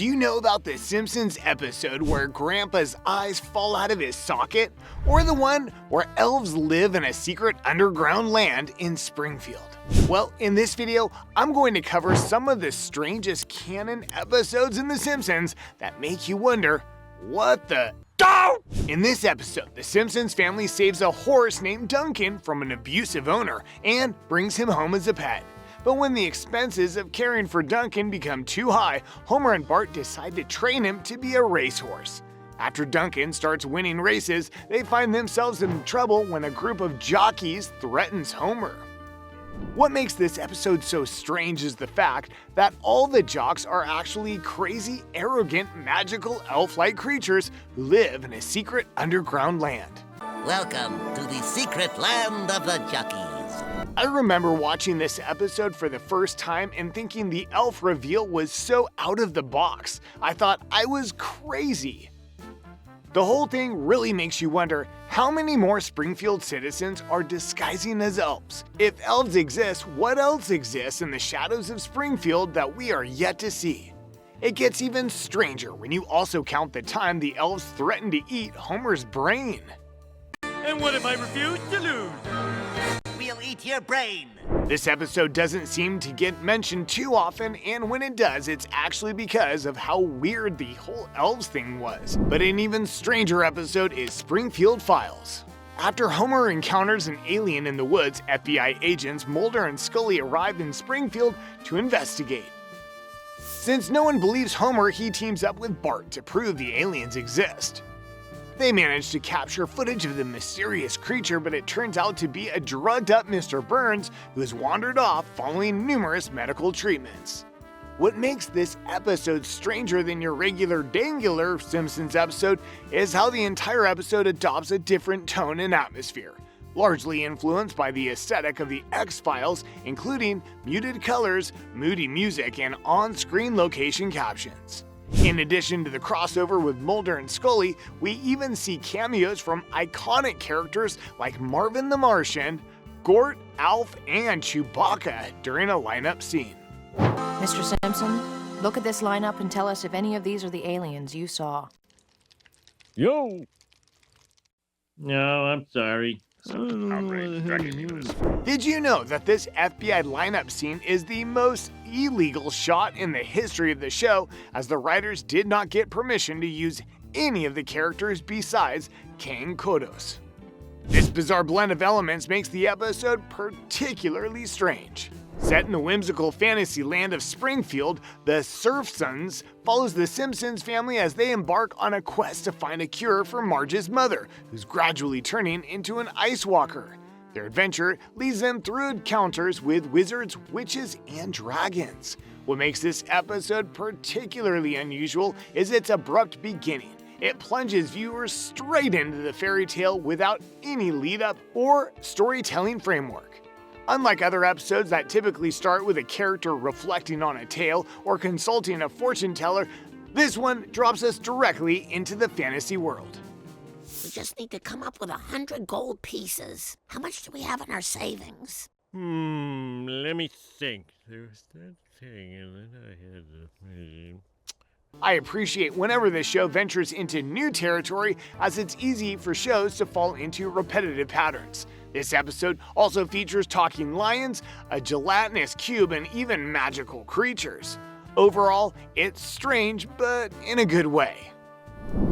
Do you know about the Simpsons episode where Grandpa's eyes fall out of his socket? Or the one where elves live in a secret underground land in Springfield? Well, in this video, I'm going to cover some of the strangest canon episodes in The Simpsons that make you wonder, what the... In this episode, the Simpsons family saves a horse named Duncan from an abusive owner and brings him home as a pet. But when the expenses of caring for Duncan become too high, Homer and Bart decide to train him to be a racehorse. After Duncan starts winning races, they find themselves in trouble when a group of jockeys threatens Homer. What makes this episode so strange is the fact that all the jocks are actually crazy, arrogant, magical, elf-like creatures who live in a secret underground land. Welcome to the secret land of the jockeys. I remember watching this episode for the first time and thinking the elf reveal was so out of the box. I thought I was crazy. The whole thing really makes you wonder how many more Springfield citizens are disguising as elves. If elves exist, what else exists in the shadows of Springfield that we are yet to see? It gets even stranger when you also count the time the elves threatened to eat Homer's brain. And what if I refuse to lose? We'll eat your brain. This episode doesn't seem to get mentioned too often, and when it does, it's actually because of how weird the whole elves thing was. But an even stranger episode is Springfield Files. After Homer encounters an alien in the woods, FBI agents Mulder and Scully arrive in Springfield to investigate. Since no one believes Homer, he teams up with Bart to prove the aliens exist. They manage to capture footage of the mysterious creature, but it turns out to be a drugged-up Mr. Burns who has wandered off following numerous medical treatments. What makes this episode stranger than your regular dangular Simpsons episode is how the entire episode adopts a different tone and atmosphere, largely influenced by the aesthetic of the X-Files, including muted colors, moody music, and on-screen location captions. In addition to the crossover with Mulder and Scully, we even see cameos from iconic characters like Marvin the Martian, Gort, Alf, and Chewbacca during a lineup scene. Mr. Simpson, look at this lineup and tell us if any of these are the aliens you saw. Yo! No, I'm sorry. Did you know that this FBI lineup scene is the most illegal shot in the history of the show, as the writers did not get permission to use any of the characters besides King Kodos? This bizarre blend of elements makes the episode particularly strange. Set in the whimsical fantasy land of Springfield, the Simpsons follows the Simpsons family as they embark on a quest to find a cure for Marge's mother, who's gradually turning into an ice walker. Their adventure leads them through encounters with wizards, witches, and dragons. What makes this episode particularly unusual is its abrupt beginning. It plunges viewers straight into the fairy tale without any lead-up or storytelling framework. Unlike other episodes that typically start with a character reflecting on a tale or consulting a fortune teller, this one drops us directly into the fantasy world. We just need to come up with 100 gold pieces. How much do we have in our savings? Let me think. There's that thing, and then I had the... I appreciate whenever this show ventures into new territory, as it's easy for shows to fall into repetitive patterns. This episode also features talking lions, a gelatinous cube, and even magical creatures. Overall, it's strange, but in a good way.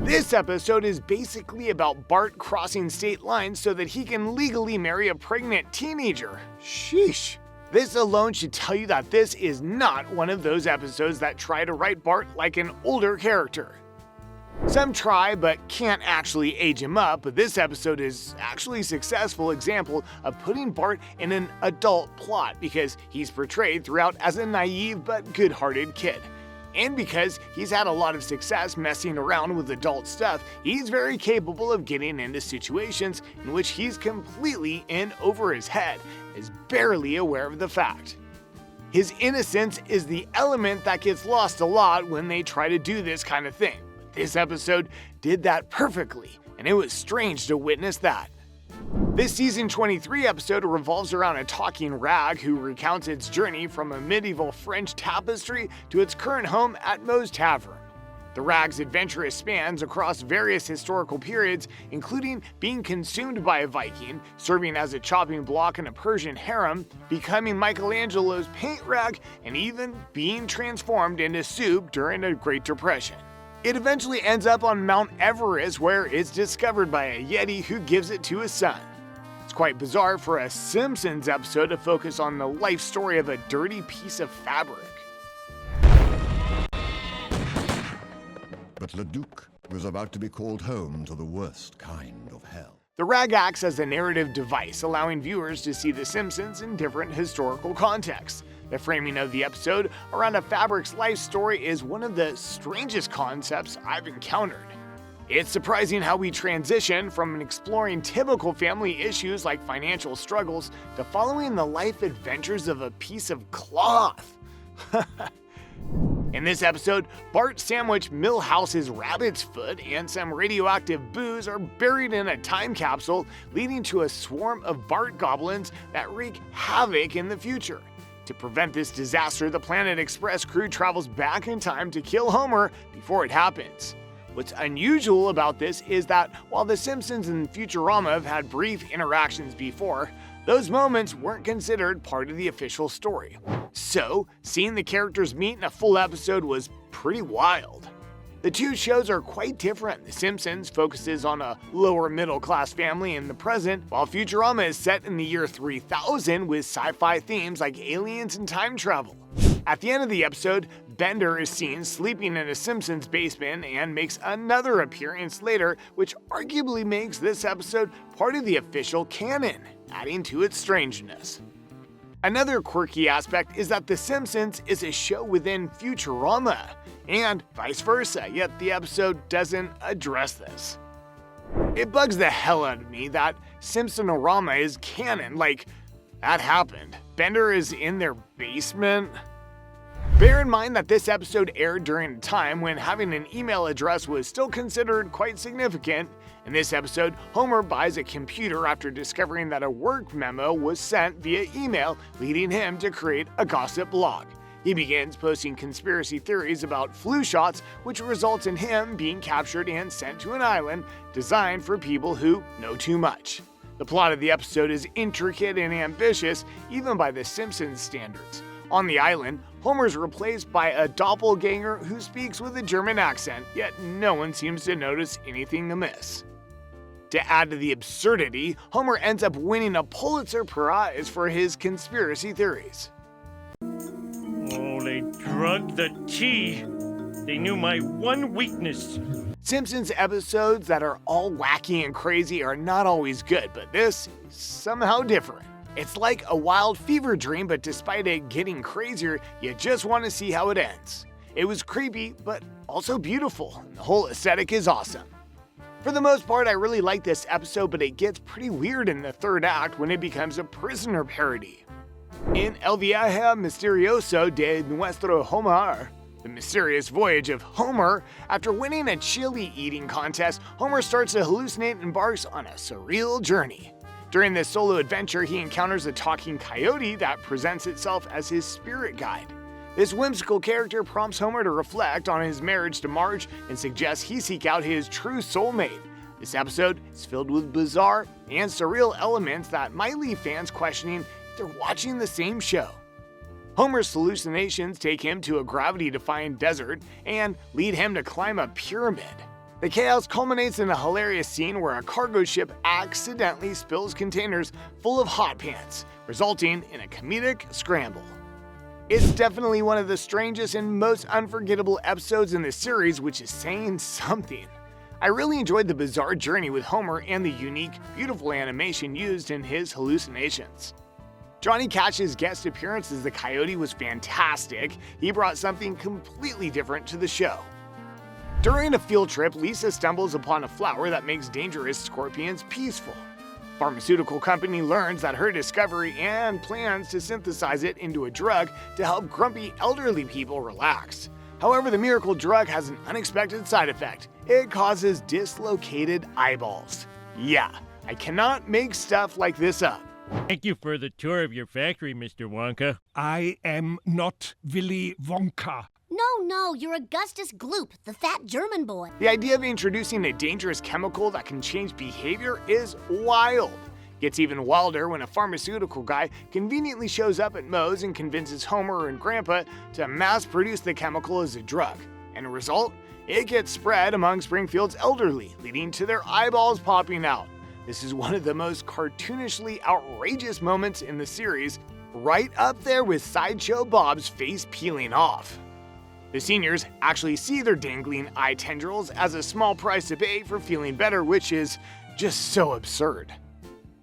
This episode is basically about Bart crossing state lines so that he can legally marry a pregnant teenager. Sheesh. This alone should tell you that this is not one of those episodes that try to write Bart like an older character. Some try but can't actually age him up, but this episode is actually a successful example of putting Bart in an adult plot because he's portrayed throughout as a naive but good-hearted kid. And because he's had a lot of success messing around with adult stuff, he's very capable of getting into situations in which he's completely in over his head, is barely aware of the fact. His innocence is the element that gets lost a lot when they try to do this kind of thing. But this episode did that perfectly, and it was strange to witness that. This season 23 episode revolves around a talking rag who recounts its journey from a medieval French tapestry to its current home at Moe's Tavern. The rag's adventurous spans across various historical periods, including being consumed by a Viking, serving as a chopping block in a Persian harem, becoming Michelangelo's paint rag, and even being transformed into soup during the Great Depression. It eventually ends up on Mount Everest, where it's discovered by a Yeti who gives it to his son. It's quite bizarre for a Simpsons episode to focus on the life story of a dirty piece of fabric. But Leduc was about to be called home to the worst kind of hell. The rag acts as a narrative device, allowing viewers to see The Simpsons in different historical contexts. The framing of the episode around a fabric's life story is one of the strangest concepts I've encountered. It's surprising how we transition from exploring typical family issues like financial struggles to following the life adventures of a piece of cloth. In this episode, Bart sandwiched Milhouse's rabbit's foot and some radioactive booze are buried in a time capsule, leading to a swarm of Bart goblins that wreak havoc in the future. To prevent this disaster, the Planet Express crew travels back in time to kill Homer before it happens. What's unusual about this is that while The Simpsons and Futurama have had brief interactions before, those moments weren't considered part of the official story. So, seeing the characters meet in a full episode was pretty wild. The two shows are quite different. The Simpsons focuses on a lower middle class family in the present, while Futurama is set in the year 3000 with sci-fi themes like aliens and time travel. At the end of the episode, Bender is seen sleeping in a Simpsons basement and makes another appearance later, which arguably makes this episode part of the official canon, adding to its strangeness. Another quirky aspect is that The Simpsons is a show within Futurama, and vice versa, yet the episode doesn't address this. It bugs the hell out of me that Simpsonorama is canon, like, that happened. Bender is in their basement. Bear in mind that this episode aired during a time when having an email address was still considered quite significant. In this episode, Homer buys a computer after discovering that a work memo was sent via email, leading him to create a gossip blog. He begins posting conspiracy theories about flu shots, which results in him being captured and sent to an island designed for people who know too much. The plot of the episode is intricate and ambitious, even by The Simpsons standards. On the island, Homer's replaced by a doppelganger who speaks with a German accent, yet no one seems to notice anything amiss. To add to the absurdity, Homer ends up winning a Pulitzer Prize for his conspiracy theories. Oh, they drugged the tea. They knew my one weakness. Simpsons episodes that are all wacky and crazy are not always good, but this is somehow different. It's like a wild fever dream, but despite it getting crazier, you just want to see how it ends. It was creepy, but also beautiful, and the whole aesthetic is awesome. For the most part, I really like this episode, but it gets pretty weird in the third act when it becomes a prisoner parody. In El Viaje Misterioso de Nuestro Homer, The Mysterious Voyage of Homer, after winning a chili eating contest, Homer starts to hallucinate and embarks on a surreal journey. During this solo adventure, he encounters a talking coyote that presents itself as his spirit guide. This whimsical character prompts Homer to reflect on his marriage to Marge and suggests he seek out his true soulmate. This episode is filled with bizarre and surreal elements that might leave fans questioning if they're watching the same show. Homer's hallucinations take him to a gravity-defying desert and lead him to climb a pyramid. The chaos culminates in a hilarious scene where a cargo ship accidentally spills containers full of hot pants, resulting in a comedic scramble. It's definitely one of the strangest and most unforgettable episodes in the series, which is saying something. I really enjoyed the bizarre journey with Homer and the unique, beautiful animation used in his hallucinations. Johnny Cash's guest appearance as the coyote was fantastic. He brought something completely different to the show. During a field trip, Lisa stumbles upon a flower that makes dangerous scorpions peaceful. Pharmaceutical company learns that her discovery and plans to synthesize it into a drug to help grumpy elderly people relax. However, the miracle drug has an unexpected side effect. It causes dislocated eyeballs. Yeah, I cannot make stuff like this up. Thank you for the tour of your factory, Mr. Wonka. I am not Willy Wonka. No, you're Augustus Gloop, the fat German boy. The idea of introducing a dangerous chemical that can change behavior is wild. Gets even wilder when a pharmaceutical guy conveniently shows up at Moe's and convinces Homer and Grandpa to mass produce the chemical as a drug. And the result? It gets spread among Springfield's elderly, leading to their eyeballs popping out. This is one of the most cartoonishly outrageous moments in the series, right up there with Sideshow Bob's face peeling off. The seniors actually see their dangling eye tendrils as a small price to pay for feeling better, which is just so absurd.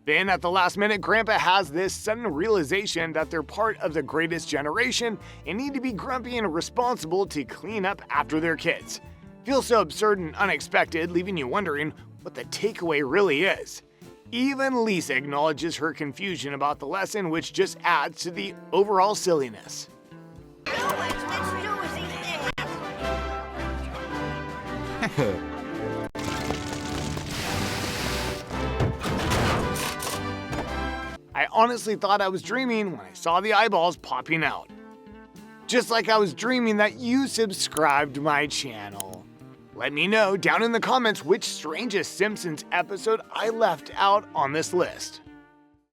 Then at the last minute, Grandpa has this sudden realization that they're part of the greatest generation and need to be grumpy and responsible to clean up after their kids. Feels so absurd and unexpected, leaving you wondering what the takeaway really is. Even Lisa acknowledges her confusion about the lesson, which just adds to the overall silliness. I honestly thought I was dreaming when I saw the eyeballs popping out. Just like I was dreaming that you subscribed to my channel. Let me know down in the comments which strangest Simpsons episode I left out on this list.